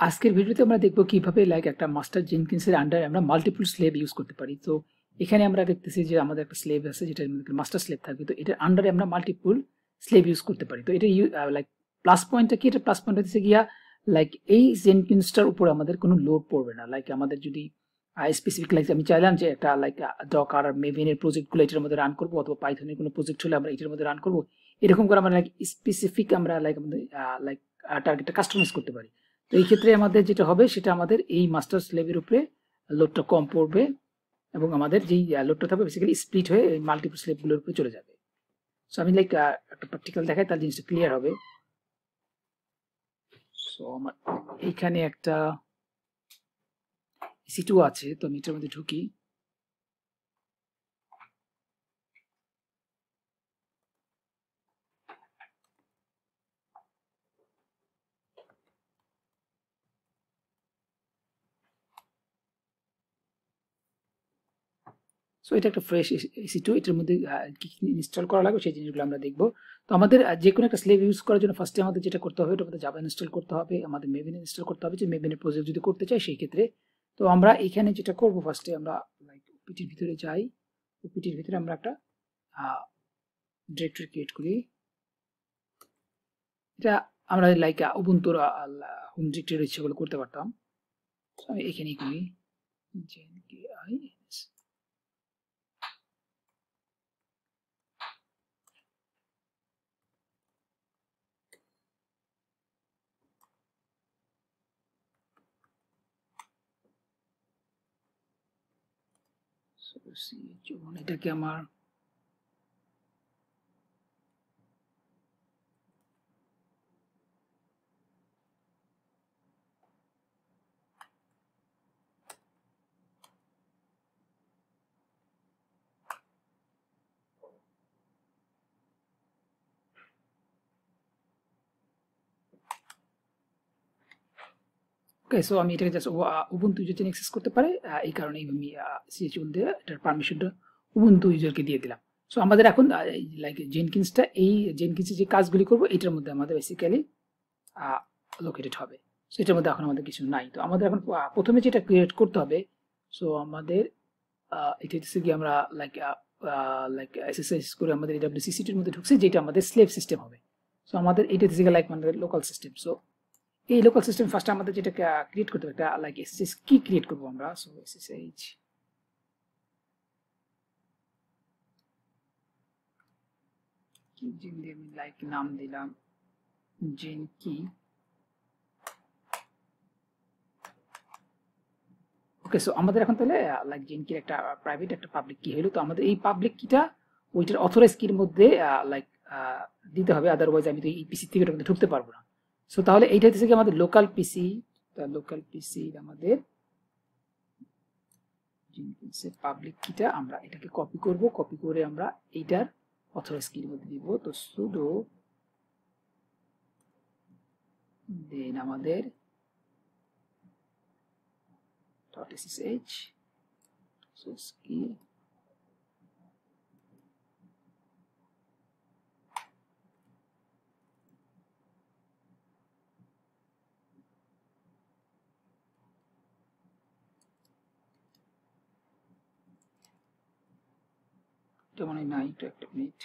আজকের ভিডিওতে আমরা দেখব কিভাবে লাইক একটা মাস্টার জেনকিন্সের আন্ডারে আমরা মাল্টিপল স্লেভ ইউজ করতে পারি। তো এখানে আমরা দেখতেছি যে আমাদের একটা স্লেভ আছে যেটার মধ্যে মাস্টার স্লেভ থাকবে, তো এটার আন্ডারে আমরা মাল্টিপল স্লেভ ইউজ করতে পারি। তো এটা লাইক প্লাস পয়েন্টটা কি, এটা প্লাস পয়েন্ট হচ্ছে গিয়া লাইক এই জেনকিন্সটার উপর আমাদের কোনো লোড পড়বে না। লাইক আমাদের যদি স্পেসিফিক লাইক আমি চাইলাম যে একটা লাইক ডকার আর মেভেনের প্রজেক্টগুলো এটার মধ্যে রান করবো, অথবা পাইথনের কোনো প্রজেক্ট হলে আমরা এটার মধ্যে রান করবো, এরকম করে আমরা লাইক স্পেসিফিক আমরা লাইক আমাদের লাইক টার্গেটটা কাস্টমাইজ করতে পারি। তো এই ক্ষেত্রে আমাদের যেটা হবে সেটা আমাদের এই মাস্টার স্লেভের উপরে লোডটা কম পড়বে এবং আমাদের যেই লোডটা থাকবে বেসিক্যালি স্প্লিট হয়ে মাল্টিপল স্লেভগুলোর উপরে চলে যাবে। সো আমি লাইক একটা প্র্যাকটিক্যাল দেখাই, তাহলে জিনিসটা ক্লিয়ার হবে। সো আমার এইখানে একটা EC2 আছে, তো আমি এটার মধ্যে ঢুকি। সো এটা একটা ফ্রেশ EC2, এটার মধ্যে কি ইনস্টল করা লাগবে সেই জিনিসগুলো আমরা দেখবো। তো আমাদের যে কোনো একটা স্লেভ ইউজ করার জন্য ফার্স্টে আমাদের যেটা করতে হবে, ওটা আমাদের জাভা ইনস্টল করতে হবে, আমাদের মেভিন ইনস্টল করতে হবে, যে মেভিনের প্রজেক্ট যদি করতে চাই সেই ক্ষেত্রে। তো আমরা এখানে যেটা করব, ফার্স্টে আমরা লাইক ওপিটির ভিতরে যাই। ওপিটির ভিতরে আমরা একটা ডিরেক্টরি ক্রিয়েট করি। এটা আমরা লাইক উবুন্তুর হোম ডিরেক্টরি সেগুলো করতে পারতাম। আমি এখানেই করি JNKINS। এটাকে আমার ওকে। সো আমি এটাকে জাস্ট উবুন্টু ইউজার অ্যাক্সেস করতে পারে, এই কারণে আমি CH1 দিয়ে এটার পারমিশনটা উবুন্টু ইউজারকে দিয়ে দিলাম। সো আমাদের এখন লাইক জেনকিন্সটা, এই জেনকিন্সের যে কাজগুলি করবো এটার মধ্যে আমাদের বেসিক্যালি লোকেটেড হবে। সো এটার মধ্যে এখন আমাদের কিছু নাই। তো আমাদের এখন প্রথমে যেটা ক্রিয়েট করতে হবে, সো আমাদের এটা হচ্ছে কি আমরা লাইক লাইক এসএসএস করে আমাদের AWCCটির মধ্যে ঢুকছে, যেটা আমাদের স্লেভ সিস্টেম হবে। সো আমাদের এটা হচ্ছে লাইক আমাদের লোকাল সিস্টেম। সো এই লোকাল সিস্টেম ফার্স্ট আমাদের যেটা ক্রিয়েট করতে হবে, একটা লাইক এসএসএস কি ক্রিয়েট করবো আমরা। সো SSH কি দিয়ে আমি লাইক নাম দিলাম জেন কি। ওকে, সো আমাদের এখন তাহলে লাইক জেন কির একটা প্রাইভেট একটা পাবলিক কি হলো। তো আমাদের এই পাবলিক কিটা ওইটার অথরাইজ কির মধ্যে লাইক দিতে হবে, আদারওয়াইজ আমি তো এই পিসি থেকে ওটার মধ্যে ঢুকতে পারবো না। সো তাহলে এইটা হচ্ছে কি আমাদের লোকাল পিসি। লোকাল পিসি আমাদের জেনকিন্সের পাবলিক কিটা আমরা এটাকে কপি করব, কপি করে আমরা এইটার অথরাইজ কির মধ্যে দিব। তো সুডো দেন আমাদের .ssh source key এটা মনে নাই, তো একটা মিনিট।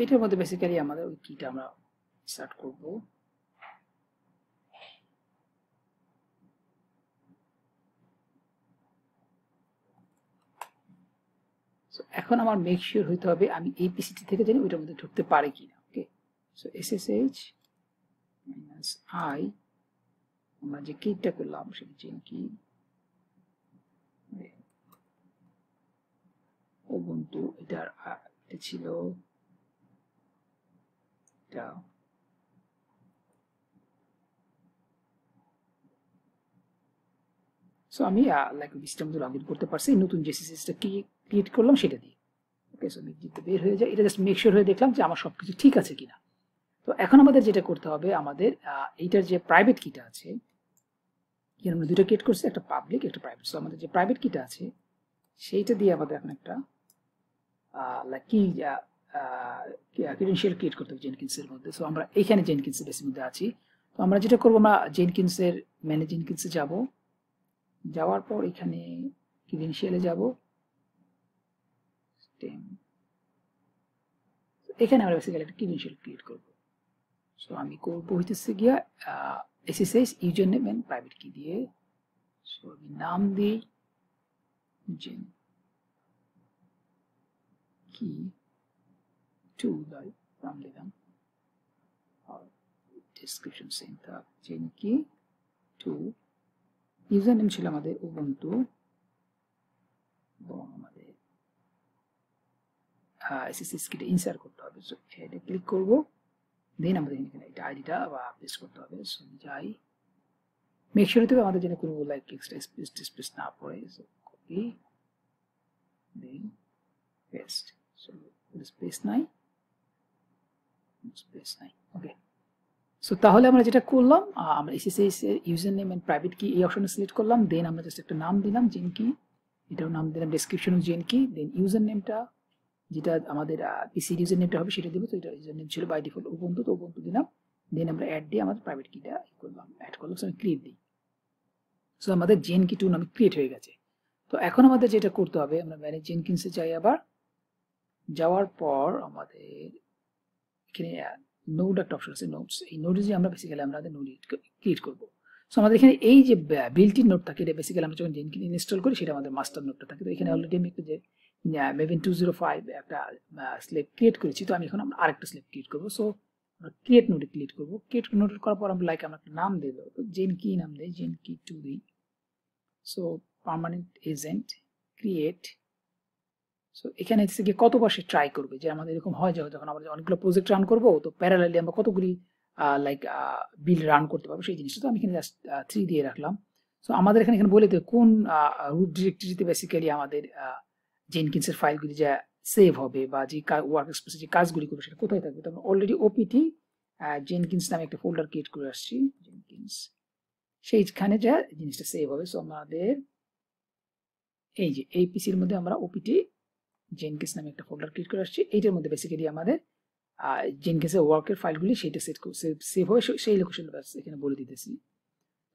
এটার মধ্যে বেসিক্যালি আমাদের ওই কিটা আমরা স্টার্ট করব। এখন আমার মেক শিওর হইতে হবে আমি এই পিসিটি থেকে জানি ওইটার মধ্যে ঢুকতে পারে কিনা। ওকে, সো SSH -i আমরা যে কিটা করলাম সেটা চেন কি উবুন্টু, এটার এটা ছিল এটা সো আমি লাইক সিস্টেম মধ্যে লগ ইন করতে পারছি, নতুন যে সিসিএসটা কি ক্রিয়েট করলাম সেটা দিয়ে। ওকে, সো আমি যদি বের হয়ে যায়, এটা জাস্ট মেক শিওর হয়ে দেখলাম যে আমার সব কিছু ঠিক আছে কিনা। তো এখন আমাদের যেটা করতে হবে, আমাদের এইটার যে প্রাইভেট কিটা আছে, কি আমরা দুটো ক্রিয়েট করছি, একটা পাবলিক একটা প্রাইভেট। সো আমাদের যে প্রাইভেট কিটা আছে সেইটা দিয়ে আমাদের এখন একটা লাইক কি ক্রিডেনশিয়াল ক্রিয়েট করতে হবে জেনকিন্সের মধ্যে। সো আমরা এইখানে জেনকিন্সের বেসের মধ্যে আছি। তো আমরা যেটা করবো, আমরা জেনকিন্সের ম্যানেজ জেনকিন্সে যাব, যাওয়ার পর এখানে ক্রিডেনশিয়ালে যাব, এখানে আমরা বেসিক্যালি একটা ক্রিডেনশিয়াল ক্রিয়েট করব। সো আমি করবো হইতেছে গিয়া এসএসএস ইউজার নেম এন্ড প্রাইভেট কি দিয়ে। সো আমি নাম দিই জেন কি 2 নাম দিলাম, আর ডেসক্রিপশন সেম থাক জেন কি 2। ইউজার নেম ছিল আমাদের উবুন্টু, এবং আমাদের এসএসএস কিটা ইনসার্ট করতে হবে। সো এটা ক্লিক করব, দেন আমাদের এখানে এটা আইডিটা পেস্ট করতে হবে। সো যাই, মেক শিওর হতে হবে আমাদের যেন কোনো লাইক এক্সট্রা স্পেস না পড়ে। সো কপি, দেন পেস্ট। সো স্পেস নাই, ওকে। সো তাহলে আমরা যেটা করলাম, আমরা এসএসএস এর ইউজার নেম এন্ড প্রাইভেট কি এই অপশনে সিলেক্ট করলাম, দেন আমরা জাস্ট একটা নাম দিলাম জেন কি, এটাও নাম দিলাম ডেসক্রিপশন জেন কি, দেন ইউজার নেমটা যেটা আমাদের পিসি ইউজার নেমটা হবে সেটা দিব। তো এটা ইউজার নেম ছিল বাই ডিফল্ট উবুন্টু, তো উবুন্টু দিলাম, দেন আমরা অ্যাড দিয়ে আমাদের প্রাইভেট কিটা করলাম, অ্যাড করলাম। সো আমি ক্রিয়েট দিই। সো আমাদের জেন কি 2 নামে ক্রিয়েট হয়ে গেছে। তো এখন আমাদের যেটা করতে হবে, আমরা ম্যানেজ জেনকিন্সে যাই, আবার যাওয়ার পর আমাদের এখানে নোড একটা অপশন আছে, নোটস। এই নোডে যে আমরা বেসিক্যালি আমাদের নোড ক্রিয়েট করব। সো আমাদের এখানে এই যে বিল্ট-ইন নোড থাকে, এটা বেসিক্যালি আমরা যখন জেনকিন ইনস্টল করি সেটা আমাদের মাস্টার নোডটা থাকে। তো এখানে অলরেডি আমি একটা যে মেভিন 205 একটা স্লেভ ক্রিয়েট করেছি, তো আমি এখন আরেকটা স্লেভ ক্রিয়েট করবো। সো আমরা ক্রিয়েট নোডে ক্রিয়েট করবো। ক্রিয়েট নোড করার পর আমরা আমরা একটা নাম দেব, তো জেন কি নাম দেই, জেন কি 2 দিই। So permanent agent create. So এখানে হচ্ছে গিয়ে কতবার সে ট্রাই করবে, যে আমাদের এরকম হয় যে যখন আমরা অনেকগুলো প্রজেক্ট রান করবো, তো প্যারালালি আমরা কতগুলি লাইক বিল রান করতে পারবো সেই জিনিসটা। তো আমি এখানে জাস্ট 3 দিয়ে রাখলাম। সো আমাদের এখানে বলে দেবে কোন রুট ডিরেক্টরিতে বেসিক্যালি আমাদের জেনকিন্সের ফাইলগুলি যা সেভ হবে, বা যে ওয়ার্ক স্পেসে যে কাজগুলি করবে সেটা কোথায় থাকবে। তো আমরা অলরেডি ওপিটি জেনকিন্স নামে একটা ফোল্ডার ক্রিয়েট করে আসছি, জেনকিন্স, সেইখানে যা জিনিসটা সেভ হবে। সো আমাদের এই যে এই পিসির মধ্যে আমরা ওপিটি জেনকিন্স নামে একটা ফোল্ডার ক্রিয়েট করে আসছি, এইটার মধ্যে বেসিক্যালি আমাদের জেনকিন্সের ওয়ার্কের ফাইলগুলি সেইটা সেভ হবে, সেই লোকেশন এখানে বলে দিতেছি।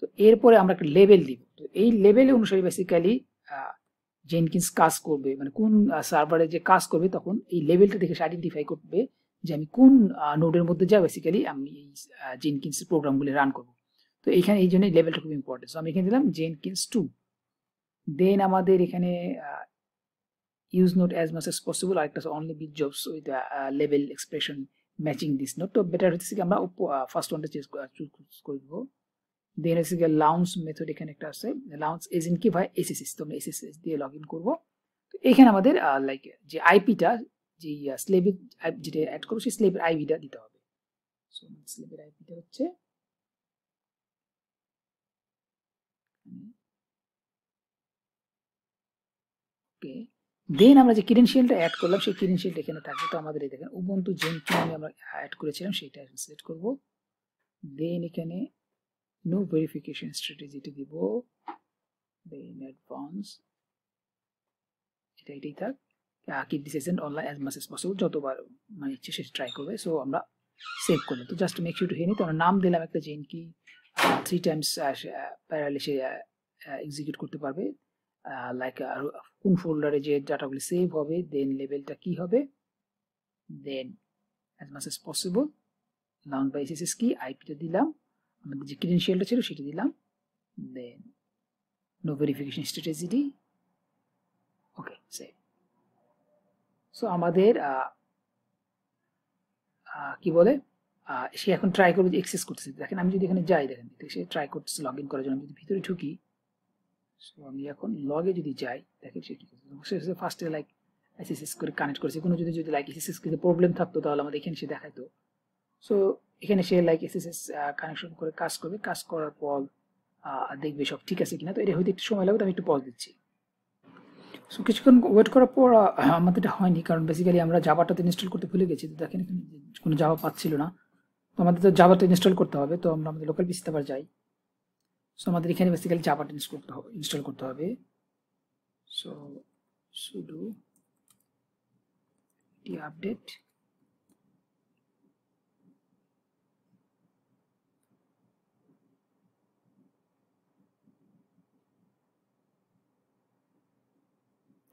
তো এরপরে আমরা একটা লেভেল দিব। তো এই লেভেল অনুসারে বেসিক্যালি জেনকিন্স কাজ করবে, মানে কোন সার্ভারে যে কাজ করবে, তখন এই লেভেলটা দেখে আইডেন্টিফাই করবে যে আমি কোন নোডের মধ্যে যা বেসিক্যালি আমি এই জেনকিন্সের প্রোগ্রামগুলি রান করব। তো এইখানে এই জন্য লেভেলটা খুব ইম্পর্টেন্ট। সো আমি এখানে দিলাম জেনকিন্স 2। দেন আমাদের এখানে use node as much as possible, আরেকটা only build jobs with level expression matching this node। তো বেটার হচ্ছে কি আমরা ফার্স্ট ওয়ানটা চুজ করব। দেন হচ্ছে কি লাউন্স মেথড এখানে একটা আছে, লাউন্স এজেন্ট কি ভাই এসএসএস, তো আমরা এসএসএস দিয়ে লগইন করব। তো এখানে আমাদের লাইক যে আইপিটা, যে স্লেভের যেটা অ্যাড করব সেই স্লেভের আইপিটা দিতে হবে। সো স্লেভের আইপিটা হচ্ছে ওকে। দেন আমরা যে ক্রিডেনশিয়ালটা অ্যাড করলাম সেই ক্রিডেনশিয়ালটা এখানে থাকবে। তো আমাদের এই দেখেন উবুন্টু জেন কি নামে আমরা অ্যাড করেছিলাম সেইটা সিলেক্ট করব। দেন এখানে নো ভেরিফিকেশন স্ট্র্যাটেজিটা দিব, দেন অ্যাডভান্স এটাই থাক, keep this agent online as much as possible, যতবার মানে ইচ্ছে সে ট্রাই করবে। সো আমরা সেভ করলাম। তো জাস্ট মেক শিওর টু হেনি, তো আমরা নাম দিলাম একটা জেন কি 3 টাইমস প্যারালি সে এক্সিকিউট করতে পারবে, লাইক কোন ফোল্ডারে যে ডাটাগুলি সেভ হবে, দেন লেভেলটা কি হবে, then as much as possible, login by SSS কি, আইপিটা দিলাম, আমাদের যে ক্রিডেনশিয়ালটা ছিল সেটা দিলাম, then no verification strategy, okay save. So আমাদের কি বলে সে এখন ট্রাই করবে যে এক্সেস করতেছে। দেখেন আমি যদি এখানে যাই, দেখেন সে ট্রাই করতেছে লগ ইন করার জন্য। আমি যদি ভিতরে ঢুকি, সো আমি এখন লগে যদি যাই, দেখেন সে কি করছে, সে ফার্স্টে লাইক এসএসএস করে কানেক্ট করেছে। কোনো যদি লাইক এসএসএস কে প্রবলেম থাকতো তাহলে আমাদের এখানে সে দেখাইতো। সো এখানে সে লাইক এসএসএস কানেকশন করে কাজ করবে। কাজ করার পর দেখবে সব ঠিক আছে কিনা। তো এটা হয়তো একটু সময় লাগবে, তো আমি একটু পজ দিচ্ছি। সো কিছুক্ষণ ওয়েট করার পর আমাদের এটা হয়নি, কারণ বেসিক্যালি আমরা জাভাটা ইনস্টল করতে ভুলে গেছি। তো দেখেন এখানে কোনো জাভা পাচ্ছিল না, তো আমাদের তো জাভাটা ইনস্টল করতে হবে। তো আমরা আমাদের লোকাল পিসিতে আবার যাই। সো আমাদের এখানে বেসিক্যালি জাভাটা ইনস্টল করতে হবে। সো sudo আপডেট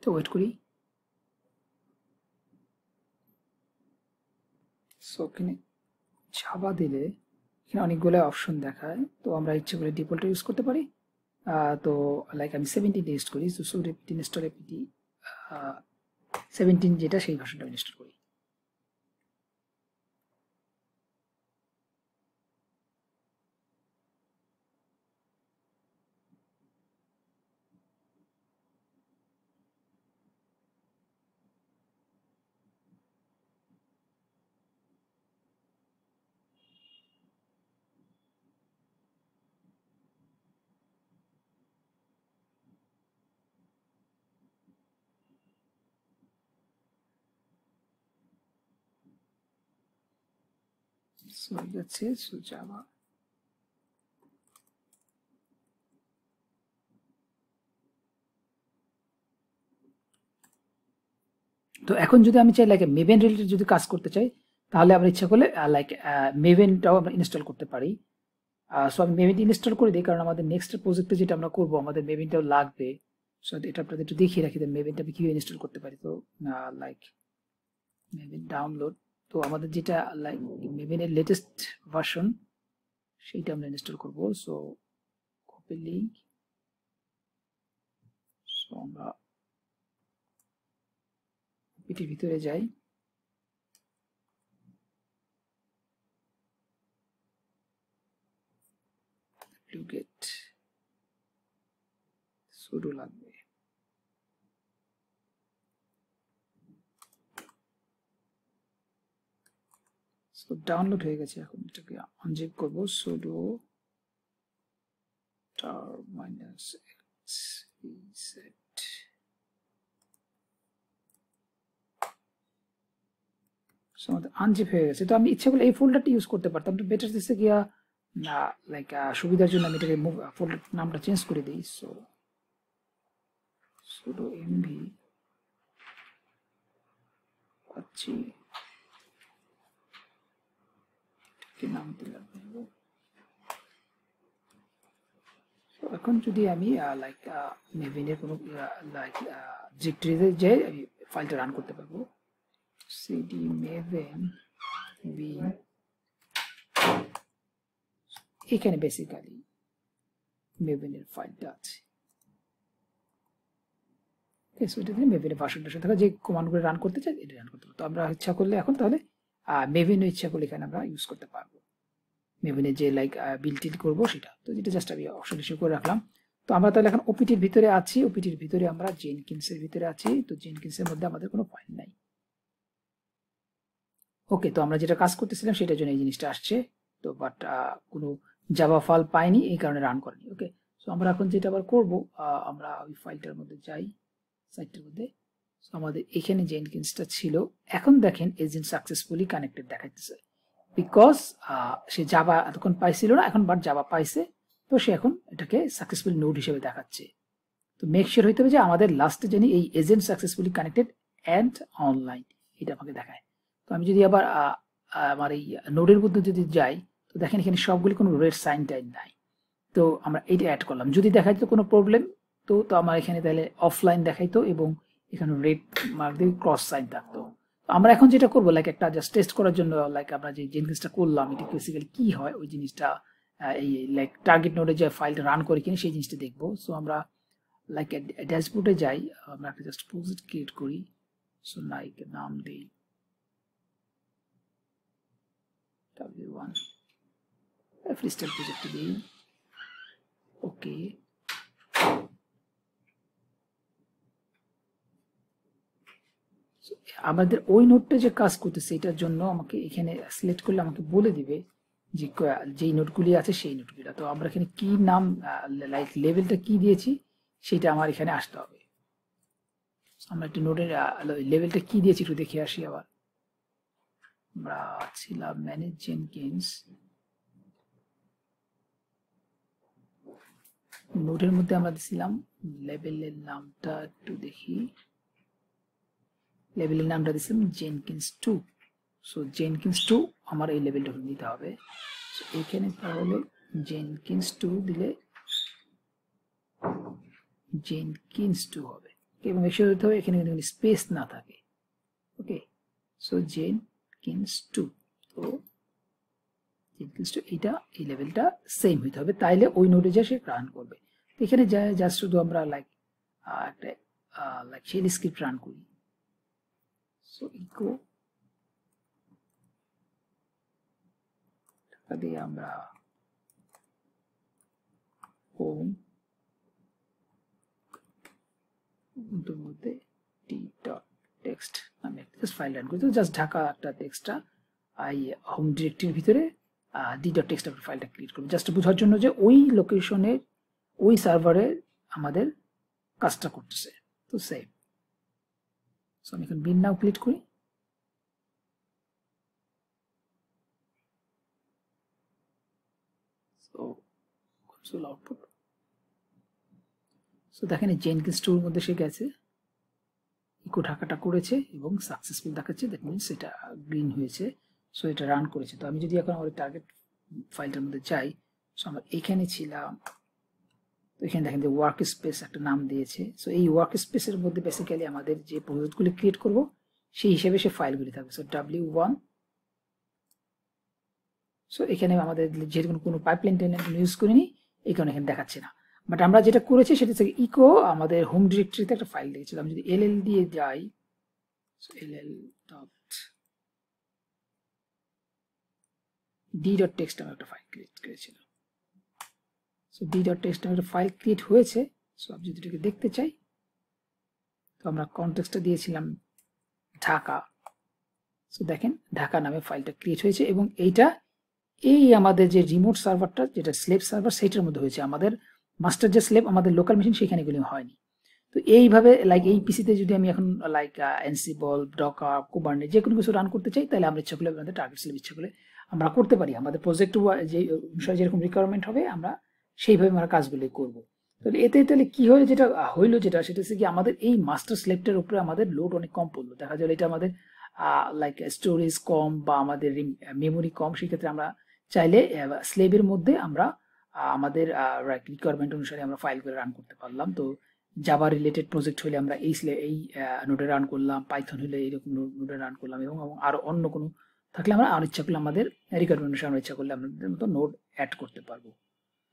তো ওয়েট করি। সো এখানে জাভা দিলে এখানে অনেকগুলো অপশন দেখায়, তো আমরা ইচ্ছে করে ডিফল্ট ইউজ করতে পারি। তো লাইক আমি 17 ইউজ করি। তো সো রিপিট ইনস্টল এপিটি 17 যেটা সেই ভার্সনটা ইনস্টল করি। সো যাচ্ছে সো জাভা। তো এখন যদি আমি চাই লাইক মেভেন রিলেটেড যদি কাজ করতে চাই, তাহলে আমরা ইচ্ছা করলে লাইক মেভেনটাও আমরা ইনস্টল করতে পারি। সো আমি মেভেন ইনস্টল করে দিই, কারণ আমাদের নেক্সট প্রজেক্টে যেটা আমরা করবো আমাদের মেভেনটাও লাগবে। সো এটা আপনাদের একটু দেখিয়ে রাখি যে মেভেনটা আমি কিভাবে ইনস্টল করতে পারি। তো লাইক মেভেন ডাউনলোড, তো আমাদের যেটা লাইক মেভেনের লেটেস্ট ভার্সন সেইটা আমরা ইনস্টল করবো। সো কপি লিঙ্ক, সো আমরা ওপিটির ভিতরে যাই। ডুগেট সুডো লাগবে। সো ডাউনলোড হয়ে গেছে, এখন এটাকে আনজিপ করবো। Pseudo tar -x reset। So আমাদের আনজিপ হয়ে গেছে। তো আমি ইচ্ছা করলে এই ফোল্ডারটি ইউজ করতে পারতাম, তো বেটার দিচ্ছে গিয়া না লাইক সুবিধার জন্য আমি এটাকে ফোল্ডার নামটা চেঞ্জ করে দিই। সো sudo mv পাচ্ছি কি নাম দিলাম। এখন যদি আমি লাইক মেভেনের কোনো লাইক ডিরেক্টরিতে যে আমি ফাইলটা রান করতে পারবো। cd maven v, এখানে বেসিক্যালি মেভেনের ফাইলটা আছে। সো এটা দিয়ে মেভেনের ভার্সনটা থাকা যে কমান্ডগুলো রান করতে চাই এটা রান করতে পারবো। তো আমরা ইচ্ছা করলে এখন তাহলে মেভেনও ইচ্ছা করলে এখানে আমরা ইউজ করতে পারবো। মেভেনের যে লাইক বিল্ড করবো সেটা, তো যেটা জাস্ট আমি অপশন হিসেবে করে রাখলাম। তো আমরা তাহলে এখন ওপিটির ভিতরে আছি, ওপিটির ভিতরে আমরা জেনকিন্সের ভিতরে আছি। তো জেনকিন্সের মধ্যে আমাদের কোনো ফাইল নাই। ওকে, তো আমরা যেটা কাজ করতেছিলাম সেটার জন্য এই জিনিসটা আসছে। তো বাট কোনো জাভা ফাইল পাইনি, এই কারণে রান করেনি। ওকে, সো আমরা এখন যেটা আবার করবো, আমরা ওই ফাইলটার মধ্যে যাই, সাইটটার মধ্যে। সো আমাদের এখানে জেনকিন্সটা ছিল। এখন দেখেন এজেন্ট সাকসেসফুলি কানেক্টেড দেখাইতেছে, বিকজ সে জাভা এতক্ষণ পাইছিল না, এখন বাট জাভা পাইছে। তো সে এখন এটাকে সাকসেসফুলি নোড হিসেবে দেখাচ্ছে। তো মেক শিওর হইতে হবে যে আমাদের লাস্টে জানি এই agent successfully connected and online এটা আমাকে দেখায়। তো আমি যদি আবার আমার এই নোডের মধ্যে যদি যাই, তো দেখেন এখানে সবগুলি কোনো রেড সাইন টাইন নাই। তো আমরা এইটা অ্যাড করলাম, যদি দেখাইতো কোনো প্রবলেম তো তো আমার এখানে তাহলে অফলাইন দেখাইতো এবং এখানে রেড মার্ক দিয়ে ক্রস সাইন থাকতো। আমরা এখন যেটা করবো লাইক একটা জাস্ট টেস্ট করার জন্য, লাইক আমরা যে জিনিসটা করলাম এটা বেসিক্যালি কি হয় ওই জিনিসটা এই লাইক টার্গেট নোডে যে ফাইলটা রান করে কিনা সেই জিনিসটা দেখবো। সো আমরা লাইক ড্যাশবোর্ডে যাই, আমরা একটা জাস্ট প্রজেক্ট ক্রিয়েট করি। সো লাইক নাম দিই w1 ফ্রিস্টাইল প্রজেক্ট দিই। ওকে, আমাদের ওই নোটটা যে কাজ করতেছে এটার জন্য আমাকে এখানে সিলেক্ট করলে আমাকে বলে দিবে যেই নোটগুলি আছে সেই নোটগুলো। তো আমরা এখানে কি নাম লাইক লেভেলটা কি দিয়েছি সেটা আমার এখানে আসতে হবে। আমরা একটু নোটের লেভেলটা কি দিয়েছি একটু দেখে আসি আবার। আমরা ছিলাম ম্যানেজ জেনকিন্স, নোটের মধ্যে আমরা দিছিলাম লেভেলের নামটা একটু দেখি, লেভেলের নামটা দিছিলাম জেনকিন্স 2। সো জেনকিন্স 2 আমার এই লেভেলটা নিতে হবে। সো এখানে তাহলে জেনকিন্স 2 দিলে জেনকিন্স 2 হবে এবং এসে হতে হবে এখানে কিন্তু স্পেস না থাকে। ওকে, সো জেনকিন্স 2, তো জেনকিন্স 2 এটা এই লেভেলটা সেম হইতে হবে, তাইলে ওই নোডে যা সে রান করবে। তো এখানে জাস্ট শুধু আমরা লাইক একটা লাইক শেল স্ক্রিপ্ট রান করি। সো ইকো দিয়ে আমরা হোম উবুন্টুর মধ্যে d.text নামে জাস্ট ফাইল রান করি। তো জাস্ট ঢাকা একটা টেক্সটটা এই হোম ডিরেক্টরির ভিতরে d.text একটা ফাইলটা ক্রিয়েট করব, জাস্ট বোঝার জন্য যে ওই লোকেশনে ওই সার্ভারে আমাদের কাজটা করতেছে। তো সেভ। সো আমি এখন বিন নাও ক্লিক করি। সো কনসোল আউটপুট, সো দেখেন জেনকিন্স 2 এর মধ্যে সে গেছে, ইকো ঢাকাটা করেছে এবং সাকসেসফুল দেখাচ্ছে, দ্যাট মিনস এটা গ্রিন হয়েছে। সো এটা রান করেছে। তো আমি যদি এখন আমার টার্গেট ফাইলটার মধ্যে যাই, সো আমরা এখানে ছিলাম, তো এখানে দেখেন যে ওয়ার্ক স্পেস একটা নাম দিয়েছে। সো এই ওয়ার্ক স্পেসের মধ্যে বেসিক্যালি আমাদের যে প্রজেক্টগুলি ক্রিয়েট করব সেই হিসেবে সে ফাইলগুলি থাকবে। সো w1, সো এখানে আমাদের যেহেতু কোনো পাইপলাইন ইউজ করিনি এই কারণে এখানে দেখাচ্ছে না, বাট আমরা যেটা করেছি সেটা থেকে ইকো আমাদের হোম ডিরেক্টরিতে একটা ফাইল দিয়েছিল। আমি যদি ll দিয়ে যাই, সো ll.d.text আমি একটা ফাইল ক্রিয়েট করেছিলাম। সো d.text নামে একটা ফাইল ক্রিয়েট হয়েছে। সো আমি যদি এটাকে দেখতে চাই, তো আমরা কনটেক্সটটা দিয়েছিলাম ঢাকা। সো দেখেন ঢাকা নামে ফাইলটা ক্রিয়েট হয়েছে এবং এইটা এই আমাদের যে রিমোট সার্ভারটা যেটা স্লেভ সার্ভার সেটার মধ্যে হয়েছে। আমাদের মাস্টার যে স্লেভ আমাদের লোকাল মেশিন সেখানে এগুলি হয়নি। তো এইভাবে লাইক এই পিসিতে যদি আমি এখন লাইক এনসিবল, ডকার, কুবারনেট যে কোনো কিছু রান করতে চাই, তাহলে আমরা ইচ্ছা করলে আমাদের টার্গেট স্লেভ ইচ্ছা করলে আমরা করতে পারি। আমাদের প্রজেক্ট যে অনুসারে যেরকম রিকোয়ারমেন্ট হবে আমরা সেইভাবে আমরা কাজগুলি করবো। তাহলে এতে তাহলে কি হলো, যেটা হইলো যেটা সেটা হচ্ছে কি আমাদের এই মাস্টার স্লেভটার উপরে আমাদের লোড অনেক কম পড়লো। দেখা যায় এটা আমাদের লাইক স্টোরেজ কম বা আমাদের মেমোরি কম, সেক্ষেত্রে আমরা চাইলে স্লেভের মধ্যে আমরা আমাদের রিকোয়ারমেন্ট অনুসারে আমরা ফাইলগুলো রান করতে পারলাম। তো জাভা রিলেটেড প্রজেক্ট হলে আমরা এই নোডে রান করলাম, পাইথন হলে এইরকম নোডে রান করলাম এবং আরো অন্য কোনো থাকলে আমরা আর ইচ্ছা করলে আমাদের রিকোয়ারমেন্ট অনুসারে আমরা ইচ্ছা করলে আমাদের মতো নোড অ্যাড করতে পারবো।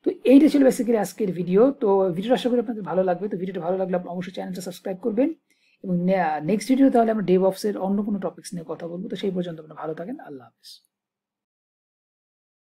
তো এইটা ছিল বেসিক্যালি আজকের ভিডিও। তো ভিডিওটা আশা করি আপনাদের ভালো লাগবে। তো ভিডিওটা ভালো লাগলে আপনারা অবশ্যই চ্যানেলটা সাবস্ক্রাইব করবেন এবং নেক্সট ভিডিও তাহলে আমরা ডেভঅপস এর অন্য কোনো টপিকস নিয়ে কথা বলবো। তো সেই পর্যন্ত আপনারা ভালো থাকেন। আল্লাহ হাফেজ।